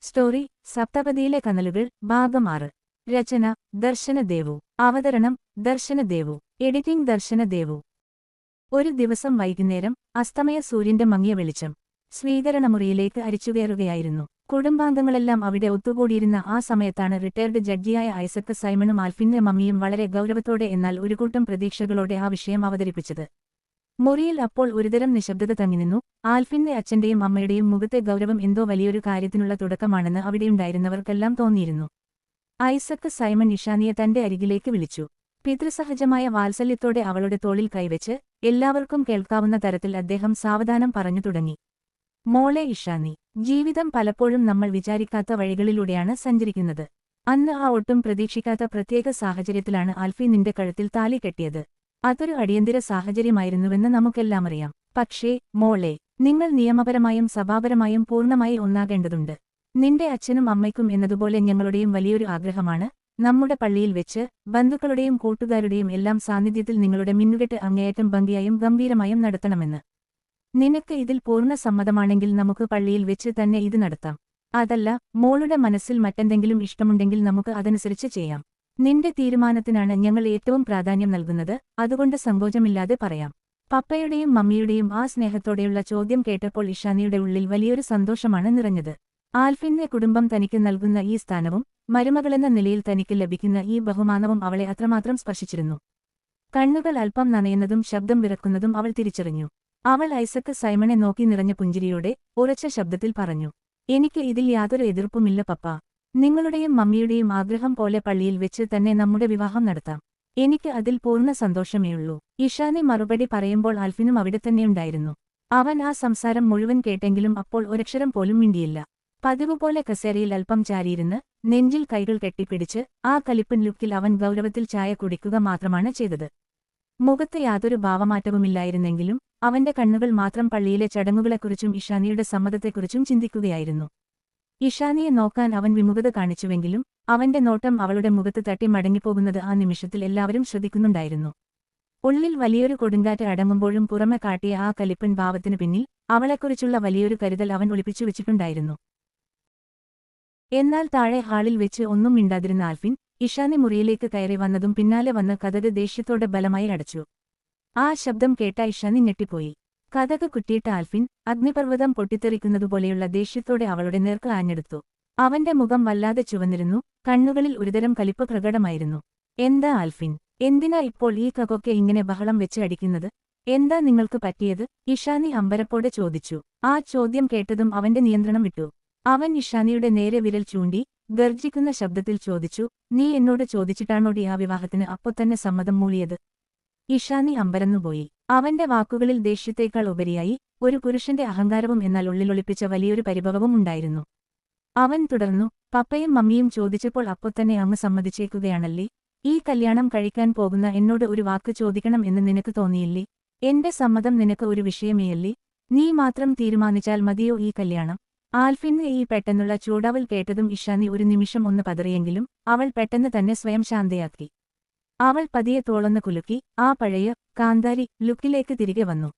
Story സപ്തപതിയിലെ കനലുകൾ ഭാഗം 6. രചന ദർശന ദേവു. അവതരണം ദർശന Devu. Editing ദർശന ദേവു. ഒരു ദിവസം വൈകുന്നേരം അസ്തമയ സൂര്യന്റെ മങ്ങിയ വെളിച്ചം സ്വീകരണമുറിയിലേക്ക് അരിച്ചുകയറുകയായിരുന്നു. കുടുംബാംഗങ്ങളെല്ലാം അവിടെ ഒത്തുകൂടിയിരുന്ന ആ സമയത്താണ് റിട്ടയർഡ് ജഡ്ജിയായ ഐസക് സൈമണും ആൽഫിന്റെ മമ്മിയും വളരെ ഗൗരവത്തോടെ എന്നാൽ ഒരു കൂട്ടം പ്രതീക്ഷകളോടെ ആ വിഷയം അവതരിപ്പിച്ചത്. മുറിയിൽ അപ്പോൾ ഒരുതരം നിശബ്ദത തങ്ങിനിന്നു. ആൽഫിന്റെ അച്ഛന്റെയും അമ്മയുടെയും മുഖത്തെ ഗൗരവം എന്തോ വലിയൊരു കാര്യത്തിനുള്ള തുടക്കമാണെന്ന് അവിടെയുണ്ടായിരുന്നവർക്കെല്ലാം തോന്നിയിരുന്നു. ഐസക് സൈമൺ ഇഷാനിയെ തന്റെ അരികിലേക്ക് വിളിച്ചു. പിതൃസഹജമായ വാത്സല്യത്തോടെ അവളുടെ തോളിൽ കൈവച്ച് എല്ലാവർക്കും കേൾക്കാവുന്ന തരത്തിൽ അദ്ദേഹം സാവധാനം പറഞ്ഞു തുടങ്ങി. മോളെ ഇഷാനി, ജീവിതം പലപ്പോഴും നമ്മൾ വിചാരിക്കാത്ത വഴികളിലൂടെയാണ് സഞ്ചരിക്കുന്നത്. അന്ന് ആ ഒട്ടും പ്രതീക്ഷിക്കാത്ത പ്രത്യേക സാഹചര്യത്തിലാണ് ആൽഫി നിന്റെ കഴുത്തിൽ താലി കെട്ടിയത്. അതൊരു അടിയന്തര സാഹചര്യമായിരുന്നുവെന്ന് നമുക്കെല്ലാമറിയാം. പക്ഷേ മോളെ, നിങ്ങൾ നിയമപരമായും സഭാപരമായും പൂർണ്ണമായി ഒന്നാകേണ്ടതുണ്ട്. നിന്റെ അച്ഛനും അമ്മയ്ക്കും എന്നതുപോലെ ഞങ്ങളുടെയും വലിയൊരു ആഗ്രഹമാണ് നമ്മുടെ പള്ളിയിൽ വെച്ച് ബന്ധുക്കളുടെയും കൂട്ടുകാരുടെയും എല്ലാം സാന്നിധ്യത്തിൽ നിങ്ങളുടെ മിന്നുകെട്ട് അങ്ങേയറ്റം ഭംഗിയായും ഗംഭീരമായും നടത്തണമെന്ന്. നിനക്ക് ഇതിൽ പൂർണ്ണ സമ്മതമാണെങ്കിൽ നമുക്ക് പള്ളിയിൽ വെച്ച് തന്നെ ഇത് നടത്താം. അതല്ല, മോളുടെ മനസ്സിൽ മറ്റെന്തെങ്കിലും ഇഷ്ടമുണ്ടെങ്കിൽ നമുക്ക് അതനുസരിച്ച് ചെയ്യാം. നിന്റെ തീരുമാനത്തിനാണ് ഞങ്ങൾ ഏറ്റവും പ്രാധാന്യം നൽകുന്നത്, അതുകൊണ്ട് സങ്കോചമില്ലാതെ പറയാം. പപ്പയുടെയും മമ്മിയുടെയും ആ സ്നേഹത്തോടെയുള്ള ചോദ്യം കേട്ടപ്പോൾ ഇഷാനിയുടെ ഉള്ളിൽ വലിയൊരു സന്തോഷമാണ് നിറഞ്ഞത്. ആൽഫിന്റെ കുടുംബം തനിക്ക് നൽകുന്ന ഈ സ്ഥാനവും മരുമകളെന്ന നിലയിൽ തനിക്ക് ലഭിക്കുന്ന ഈ ബഹുമാനവും അവളെ അത്രമാത്രം സ്പർശിച്ചിരുന്നു. കണ്ണുകൾ അല്പം നനയുന്നതും ശബ്ദം വിറക്കുന്നതും അവൾ തിരിച്ചറിഞ്ഞു. അവൾ ഐസക് സൈമണെ നോക്കി നിറഞ്ഞ പുഞ്ചിരിയോടെ ഉറച്ച ശബ്ദത്തിൽ പറഞ്ഞു, എനിക്ക് ഇതിൽ യാതൊരു എതിർപ്പുമില്ല പപ്പ. നിങ്ങളുടെയും മമ്മിയുടെയും ആഗ്രഹം പോലെ പള്ളിയിൽ വെച്ച് തന്നെ നമ്മുടെ വിവാഹം നടത്താം. എനിക്ക് അതിൽ പൂർണ്ണ സന്തോഷമേയുള്ളൂ. ഇഷാനി മറുപടി പറയുമ്പോൾ ആൽഫിനും അവിടെ തന്നെയുണ്ടായിരുന്നു. അവൻ ആ സംസാരം മുഴുവൻ കേട്ടെങ്കിലും അപ്പോൾ ഒരക്ഷരം പോലും മിണ്ടിയില്ല. പതിവുപോലെ കസേരയിൽ അല്പം ചാരിയിരുന്ന് നെഞ്ചിൽ കൈകൾ കെട്ടിപ്പിടിച്ച് ആ കലിപ്പൻ ലുക്കിൽ അവൻ ഗൗരവത്തിൽ ചായ കുടിക്കുക മാത്രമാണ് ചെയ്തത്. മുഖത്ത് യാതൊരു ഭാവമാറ്റവുമില്ലായിരുന്നെങ്കിലും അവന്റെ കണ്ണുകൾ മാത്രം പള്ളിയിലെ ചടങ്ങുകളെക്കുറിച്ചും ഇഷാനിയുടെ സമ്മതത്തെക്കുറിച്ചും ചിന്തിക്കുകയായിരുന്നു. ഇഷാനിയെ നോക്കാൻ അവൻ വിമുഖത കാണിച്ചുവെങ്കിലും അവന്റെ നോട്ടം അവളുടെ മുഖത്ത് തട്ടി മടങ്ങിപ്പോകുന്നത് ആ നിമിഷത്തിൽ എല്ലാവരും ശ്രദ്ധിക്കുന്നുണ്ടായിരുന്നു. ഉള്ളിൽ വലിയൊരു കൊടുങ്കാറ്റ് അടങ്ങുമ്പോഴും പുറമെ കാട്ടിയ ആ കലിപ്പൻ ഭാവത്തിനു പിന്നിൽ അവളെക്കുറിച്ചുള്ള വലിയൊരു കരുതൽ അവൻ ഒളിപ്പിച്ചു വെച്ചിട്ടുണ്ടായിരുന്നു. എന്നാൽ താഴെ ഹാളിൽ വെച്ച് ഒന്നും മിണ്ടാതിരുന്ന ആൽഫിൻ ഇഷാനി മുറിയിലേക്ക് കയറി വന്നതും പിന്നാലെ വന്ന് കതക് ദേഷ്യത്തോടെ ബലമായി അടച്ചു. ആ ശബ്ദം കേട്ട ഇഷാനി ഞെട്ടിപ്പോയി. കതക് കുറ്റിയിട്ട ആൽഫിൻ അഗ്നിപർവ്വതം പൊട്ടിത്തെറിക്കുന്നതുപോലെയുള്ള ദേഷ്യത്തോടെ അവളുടെ നേർക്ക് ആഞ്ഞെടുത്തു. അവന്റെ മുഖം വല്ലാതെ ചുവന്നിരുന്നു, കണ്ണുകളിൽ ഒരുതരം കലിപ്പ് പ്രകടമായിരുന്നു. എന്താ ആൽഫിൻ, എന്തിനാ ഇപ്പോൾ ഈ കകൊക്കെ ഇങ്ങനെ ബഹളം വെച്ച് അടിക്കുന്നത്? എന്താ നിങ്ങൾക്ക് പറ്റിയത്? ഇഷാനി അമ്പരപ്പോടെ ചോദിച്ചു. ആ ചോദ്യം കേട്ടതും അവന്റെ നിയന്ത്രണം വിട്ടു. അവൻ ഇഷാനിയുടെ നേരെ വിരൽ ചൂണ്ടി ഗർജിക്കുന്ന ശബ്ദത്തിൽ ചോദിച്ചു, നീ എന്നോട് ചോദിച്ചിട്ടാണോടി ആ വിവാഹത്തിന് അപ്പൊത്തന്നെ സമ്മതം മൂളിയത്? ഇഷാനി അമ്പരന്നുപോയി. അവന്റെ വാക്കുകളിൽ ദേഷ്യത്തേക്കാൾ ഉപരിയായി ഒരു പുരുഷന്റെ അഹങ്കാരവും എന്നാൽ ഉള്ളിലൊളിപ്പിച്ച വലിയൊരു പരിഭവവും ഉണ്ടായിരുന്നു. അവൻ തുടർന്നു, പപ്പയും മമ്മിയും ചോദിച്ചപ്പോൾ അപ്പൊത്തന്നെ അങ്ങ് സമ്മതിച്ചേക്കുകയാണല്ലേ? ഈ കല്യാണം കഴിക്കാൻ പോകുന്ന എന്നോട് ഒരു വാക്ക് ചോദിക്കണം എന്ന് നിനക്ക് തോന്നിയില്ലേ? എന്റെ സമ്മതം നിനക്ക് ഒരു വിഷയമേയല്ലേ? നീ മാത്രം തീരുമാനിച്ചാൽ മതിയോ ഈ കല്യാണം? ആൽഫിന് ഈ പെട്ടെന്നുള്ള ചൂടാവൽ കേട്ടതും ഇഷാനി ഒരു നിമിഷം ഒന്ന് പതറിയെങ്കിലും അവൾ പെട്ടെന്ന് തന്നെ സ്വയം ശാന്തയാക്കി. അവൾ പതിയെ തോളൊന്ന് കുലുക്കി ആ പഴയ കാന്താരി ലുക്കിലേക്ക് തിരികെ വന്നു.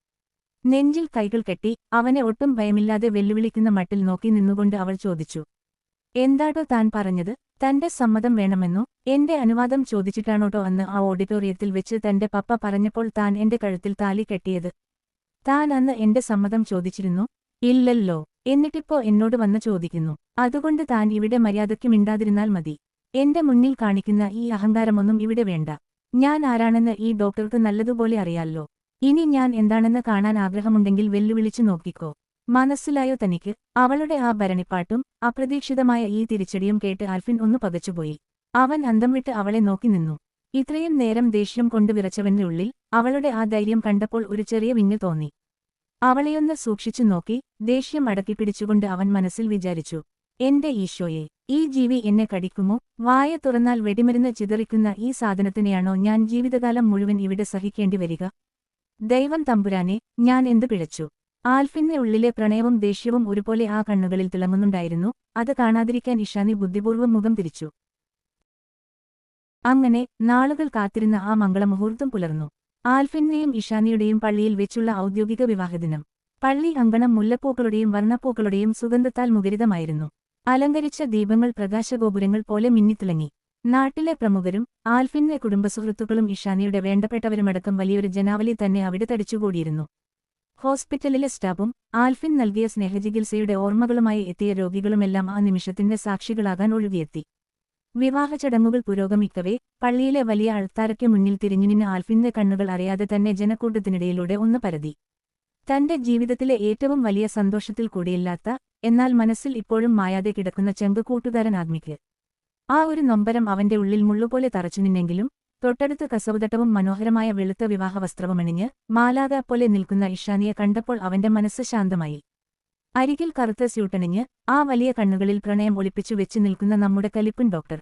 നെഞ്ചിൽ കൈകൾ കെട്ടി അവനെ ഒട്ടും ഭയമില്ലാതെ വെല്ലുവിളിക്കുന്ന മട്ടിൽ നോക്കി നിന്നുകൊണ്ട് അവൾ ചോദിച്ചു, എന്താടോ താൻ പറഞ്ഞത്? തന്റെ സമ്മതം വേണമെന്നോ? എന്റെ അനുവാദം ചോദിച്ചിട്ടാണോട്ടോ അന്ന് ആ ഓഡിറ്റോറിയത്തിൽ വെച്ച് തന്റെ പപ്പ പറഞ്ഞപ്പോൾ താൻ എന്റെ കഴുത്തിൽ താലി കെട്ടിയത്? താൻ അന്ന് എന്റെ സമ്മതം ചോദിച്ചിരുന്നോ? ഇല്ലല്ലോ. എന്നിട്ടിപ്പോ എന്നോട് വന്ന് ചോദിക്കുന്നു. അതുകൊണ്ട് താൻ ഇവിടെ മര്യാദയ്ക്ക് മിണ്ടാതിരുന്നാൽ മതി. എന്റെ മുന്നിൽ കാണിക്കുന്ന ഈ അഹങ്കാരമൊന്നും ഇവിടെ വേണ്ട. ഞാൻ ആരാണെന്ന് ഈ ഡോക്ടർക്ക് നല്ലതുപോലെ അറിയാലോ. ഇനി ഞാൻ എന്താണെന്ന് കാണാൻ ആഗ്രഹമുണ്ടെങ്കിൽ വെല്ലുവിളിച്ചു നോക്കിക്കോ. മനസ്സിലായോ തനിക്ക്? അവളുടെ ആ ഭരണിപ്പാട്ടും അപ്രതീക്ഷിതമായ ഈ തിരിച്ചടിയും കേട്ട് ആൽഫിൻ ഒന്ന് പകച്ചുപോയി. അവൻ അന്തം വിട്ട് അവളെ നോക്കി നിന്നു. ഇത്രയും നേരം ദേഷ്യം കൊണ്ട് വിറച്ചവന്റെ ഉള്ളിൽ അവളുടെ ആ ധൈര്യം കണ്ടപ്പോൾ ഒരു ചെറിയ വിങ്ങ് തോന്നി. അവളെയൊന്ന് സൂക്ഷിച്ചു നോക്കി ദേഷ്യം അടക്കിപ്പിടിച്ചുകൊണ്ട് അവൻ മനസ്സിൽ വിചാരിച്ചു, എന്റെ ഈശോയെ, ഈ ജീവി എന്നെ കടിക്കുമോ? വായ തുറന്നാൽ വെടിമരുന്ന് ചിതറിക്കുന്ന ഈ സാധനത്തിനെയാണോ ഞാൻ ജീവിതകാലം മുഴുവൻ ഇവിടെ സഹിക്കേണ്ടി വരിക? ദൈവം തമ്പുരാനെ, ഞാൻ എന്തു പിഴച്ചു? ആൽഫിന്റെ ഉള്ളിലെ പ്രണയവും ദേഷ്യവും ഒരുപോലെ ആ കണ്ണുകളിൽ തിളങ്ങുന്നുണ്ടായിരുന്നു. അത് കാണാതിരിക്കാൻ ഇഷാനി ബുദ്ധിപൂർവ്വം മുഖം തിരിച്ചു. അങ്ങനെ നാളുകൾ കാത്തിരുന്ന ആ മംഗളമുഹൂർത്തം പുലർന്നു. ആൽഫിന്റെയും ഇഷാനിയുടെയും പള്ളിയിൽ വെച്ചുള്ള ഔദ്യോഗിക വിവാഹദിനം. പള്ളി അങ്കണം മുല്ലപ്പൂക്കളുടെയും വർണ്ണപ്പൂക്കളുടെയും സുഗന്ധത്താൽ മുഖരിതമായിരുന്നു. അലങ്കരിച്ച ദീപങ്ങൾ പ്രകാശഗോപുരങ്ങൾ പോലെ മിന്നിത്തിളങ്ങി. നാട്ടിലെ പ്രമുഖരും ആൽഫിന്റെ കുടുംബസുഹൃത്തുക്കളും ഇഷാനിയുടെ വേണ്ടപ്പെട്ടവരുമടക്കം വലിയൊരു ജനാവലി തന്നെ അവിടെ തടിച്ചുകൂടിയിരുന്നു. ഹോസ്പിറ്റലിലെ സ്റ്റാഫും ആൽഫിൻ നൽകിയ സ്നേഹചികിത്സയുടെ ഓർമ്മകളുമായി എത്തിയ രോഗികളുമെല്ലാം ആ നിമിഷത്തിന്റെ സാക്ഷികളാകാൻ ഒഴുകിയെത്തി. വിവാഹചടങ്ങുകൾ പുരോഗമിക്കവേ പള്ളിയിലെ വലിയ അൾത്താരയ്ക്ക് മുന്നിൽ തിരിഞ്ഞുനിന്ന് ആൽഫിന്റെ കണ്ണുകൾ അറിയാതെ തന്നെ ജനക്കൂട്ടത്തിനിടയിലൂടെ ഒന്ന് പരതി. തന്റെ ജീവിതത്തിലെ ഏറ്റവും വലിയ സന്തോഷത്തിൽ കൂടിയില്ലാത്ത, എന്നാൽ മനസ്സിൽ ഇപ്പോഴും മായാതെ കിടക്കുന്ന ചെങ്കുകൂട്ടുകാരൻ ആത്മിക്ക്. ആ ഒരു നൊമ്പരം അവന്റെ ഉള്ളിൽ മുള്ളുപോലെ തറച്ചുനിന്നെങ്കിലും തൊട്ടടുത്ത് കസവുതട്ടവും മനോഹരമായ വെളുത്ത വിവാഹവസ്ത്രവുമണിഞ്ഞ് മാലാക പോലെ നിൽക്കുന്ന ഇഷാനിയെ കണ്ടപ്പോൾ അവന്റെ മനസ്സ് ശാന്തമായി. അരികിൽ കറുത്ത സ്യൂട്ടണിഞ്ഞ് ആ വലിയ കണ്ണുകളിൽ പ്രണയം ഒളിപ്പിച്ചു വെച്ച് നിൽക്കുന്ന നമ്മുടെ കലിപ്പൻ ഡോക്ടർ.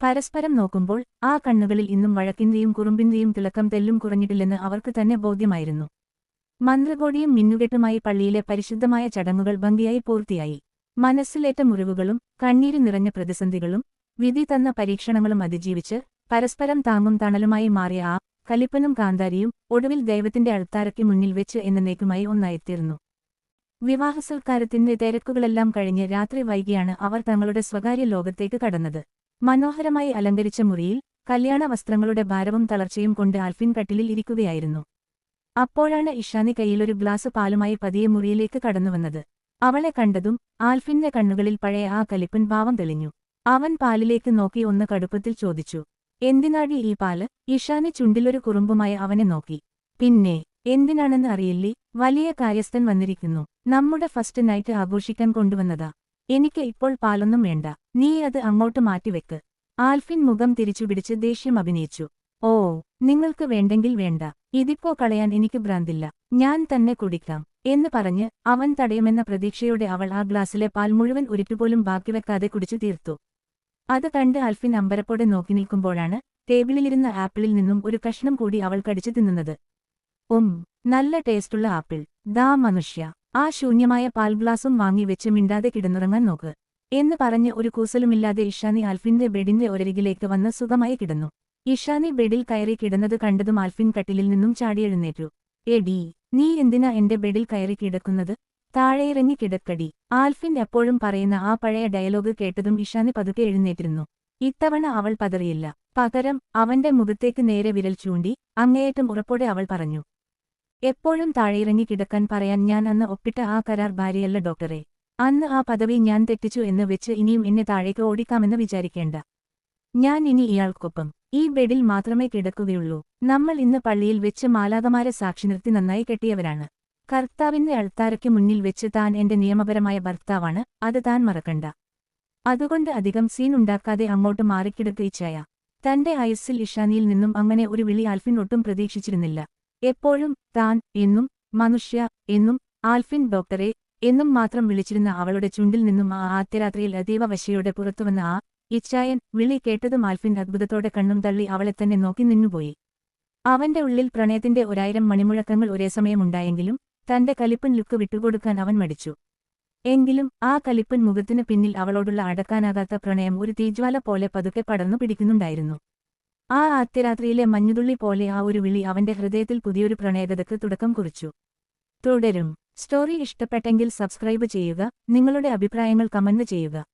പരസ്പരം നോക്കുമ്പോൾ ആ കണ്ണുകളിൽ ഇന്നും വഴക്കിന്റെയും കുറുമ്പിന്റെയും തിളക്കം തെല്ലും കുറഞ്ഞിട്ടില്ലെന്ന് അവർക്ക് തന്നെ ബോധ്യമായിരുന്നു. മന്ത്രകോടിയും മിന്നുകെട്ടുമായി പള്ളിയിലെ പരിശുദ്ധമായ ചടങ്ങുകൾ ഭംഗിയായി പൂർത്തിയായി. മനസ്സിലേറ്റ മുറിവുകളും കണ്ണീര് നിറഞ്ഞ പ്രതിസന്ധികളും വിധി തന്ന പരീക്ഷണങ്ങളും അതിജീവിച്ച് പരസ്പരം താങ്ങും തണലുമായി മാറിയ ആ കലിപ്പനും കാന്താരിയും ഒടുവിൽ ദൈവത്തിന്റെ അൾത്താരയ്ക്ക് മുന്നിൽ വെച്ച് എന്നേക്കുമായി ഒന്നായിത്തീർന്നു. വിവാഹസൽക്കാരത്തിന്റെ തിരക്കുകളെല്ലാം കഴിഞ്ഞ് രാത്രി വൈകിയാണ് അവർ തങ്ങളുടെ സ്വകാര്യ ലോകത്തേക്ക് കടന്നത്. മനോഹരമായി അലങ്കരിച്ച മുറിയിൽ കല്യാണ വസ്ത്രങ്ങളുടെ ഭാരവും തളർച്ചയും കൊണ്ട് ആൽഫിൻ കട്ടിലിൽ ഇരിക്കുകയായിരുന്നു. അപ്പോഴാണ് ഇഷാനി കയ്യിലൊരു ഗ്ലാസ് പാലുമായി പതിയെ മുറിയിലേക്ക് കടന്നുവന്നത്. അവളെ കണ്ടതും ആൽഫിന്റെ കണ്ണുകളിൽ പഴയ ആ കലിപ്പൻ ഭാവം തെളിഞ്ഞു. അവൻ പാലിലേക്ക് നോക്കി ഒന്ന് കടുപ്പത്തിൽ ചോദിച്ചു, "എന്തിനാടി ഈ പാല്?" ഇഷാനി ചുണ്ടിലൊരു കുറുമ്പുമായി അവനെ നോക്കി. "പിന്നെ എന്തിനാണെന്ന് അറിയില്ലേ, വലിയ കാര്യസ്ഥൻ വന്നിരിക്കുന്നു. നമ്മുടെ ഫസ്റ്റ് നൈറ്റ് ആഘോഷിക്കാൻ കൊണ്ടുവന്നതാ. എനിക്ക് ഇപ്പോൾ പാലൊന്നും വേണ്ട, നീ അത് അങ്ങോട്ട് മാറ്റിവെക്ക്." ആൽഫിൻ മുഖം തിരിച്ചുപിടിച്ച് ദേഷ്യം അഭിനയിച്ചു. "ഓ, നിങ്ങൾക്ക് വേണ്ടെങ്കിൽ വേണ്ട, ഇതിപ്പോ കളയാൻ എനിക്ക് ഭ്രാന്തില്ല, ഞാൻ തന്നെ കുടിക്കാം" എന്ന് പറഞ്ഞ് അവൻ തടയുമെന്ന പ്രതീക്ഷയോടെ അവൾ ആ ഗ്ലാസ്സിലെ പാൽ മുഴുവൻ ഒരിറ്റുപോലും ബാക്കിവെക്കാതെ കുടിച്ചു തീർത്തു. അത് കണ്ട് ആൽഫിൻ അമ്പരപ്പോടെ നോക്കി നിൽക്കുമ്പോഴാണ് ടേബിളിലിരുന്ന ആപ്പിളിൽ നിന്നും ഒരു കഷ്ണം കൂടി അവൾ കടിച്ചു തിന്നുന്നത്. നല്ല ടേസ്റ്റുള്ള ആപ്പിൾ. ദാ മനുഷ്യ, ആ ശൂന്യമായ പാൽ ഗ്ലാസും വാങ്ങി വെച്ച് മിണ്ടാതെ കിടന്നുറങ്ങാൻ നോക്ക് എന്ന് പറഞ്ഞ് ഒരു കൂസലുമില്ലാതെ ഇഷാനി ആൽഫിന്റെ ബെഡിന്റെ ഒരരികിലേക്ക് വന്ന് സുഖമായി കിടന്നു. ഇഷാനി ബെഡിൽ കയറി കിടന്നത് കണ്ടതും ആൽഫിൻ കട്ടിലിൽ നിന്നും ചാടിയെഴുന്നേറ്റു. "എടീ, നീ എന്തിനാ എന്റെ ബെഡിൽ കയറി കിടക്കുന്നത്? താഴെയിറങ്ങി കിടക്കടി." ആൽഫിൻ എപ്പോഴും പറയുന്ന ആ പഴയ ഡയലോഗ് കേട്ടതും ഇഷാനി പതുക്കെ എഴുന്നേറ്റിരുന്നു. ഇത്തവണ അവൾ പതറിയില്ല. പകരം അവന്റെ മുഖത്തേക്ക് നേരെ വിരൽ ചൂണ്ടി അങ്ങേയറ്റം ഉറപ്പോടെ അവൾ പറഞ്ഞു, "എപ്പോഴും താഴെയിറങ്ങി കിടക്കാൻ പറയാൻ ഞാൻ അന്ന് ഒപ്പിട്ട ആ കരാർ ഭാര്യയല്ല ഡോക്ടറെ. അന്ന് ആ പദവി ഞാൻ തെറ്റിച്ചു എന്ന് വെച്ച് ഇനിയും എന്നെ താഴേക്ക് ഓടിക്കാമെന്ന് വിചാരിക്കേണ്ട. ഞാൻ ഇനി ഇയാൾക്കൊപ്പം ഈ ബെഡിൽ മാത്രമേ കിടക്കുകയുള്ളൂ. നമ്മൾ ഇന്ന് പള്ളിയിൽ വെച്ച് മാലാഖമാരെ സാക്ഷി നിർത്തി നന്നായി കെട്ടിയവരാണ്. കർത്താവിന്റെ അൾത്താരയ്ക്ക് മുന്നിൽ വെച്ച് താൻ എന്റെ നിയമപരമായ ഭർത്താവാണ്, അത് താൻ മറക്കണ്ട. അതുകൊണ്ട് അധികം സീൻ ഉണ്ടാക്കാതെ അങ്ങോട്ട് മാറിക്കിടക്കയിച്ചായ." തന്റെ ആയുസ്സിൽ ഇഷാനിയിൽ നിന്നും അങ്ങനെ ഒരു വിളി ആൽഫിൻ ഒട്ടും പ്രതീക്ഷിച്ചിരുന്നില്ല. എപ്പോഴും താൻ എന്നും മനുഷ്യ എന്നും ആൽഫിൻ ഡോക്ടറെ എന്നും മാത്രം വിളിച്ചിരുന്ന അവളുടെ ചുണ്ടിൽ നിന്നും ആ ആദ്യരാത്രിയിൽ അതീവ വശയോടെ പുറത്തുവന്ന ആ ഇച്ഛായൻ വിളി കേട്ടതും ആൽഫിൻ അത്ഭുതത്തോടെ കണ്ണും തള്ളി അവളെ തന്നെ നോക്കി നിന്നുപോയി. അവന്റെ ഉള്ളിൽ പ്രണയത്തിന്റെ 1000 മണിമുഴക്കങ്ങൾ ഒരേസമയം ഉണ്ടായെങ്കിലും തന്റെ കലിപ്പൻ ലുക്ക് വിട്ടുകൊടുക്കാൻ അവൻ മടിച്ചു. എങ്കിലും ആ കലിപ്പൻ മുഖത്തിന് പിന്നിൽ അവളോടുള്ള അടക്കാനാകാത്ത പ്രണയം ഒരു തീജ്വാല പോലെ പതുക്കെ പടർന്നു പിടിക്കുന്നുണ്ടായിരുന്നു. ആ ആദ്യരാത്രിയിലെ മഞ്ഞുതുള്ളി പോലെ ആ ഒരു വിളി അവന്റെ ഹൃദയത്തിൽ പുതിയൊരു പ്രണയകഥയ്ക്ക് തുടക്കം കുറിച്ചു. തുടരും. സ്റ്റോറി ഇഷ്ടപ്പെട്ടെങ്കിൽ സബ്സ്ക്രൈബ് ചെയ്യുക, നിങ്ങളുടെ അഭിപ്രായങ്ങൾ കമന്റ് ചെയ്യുക.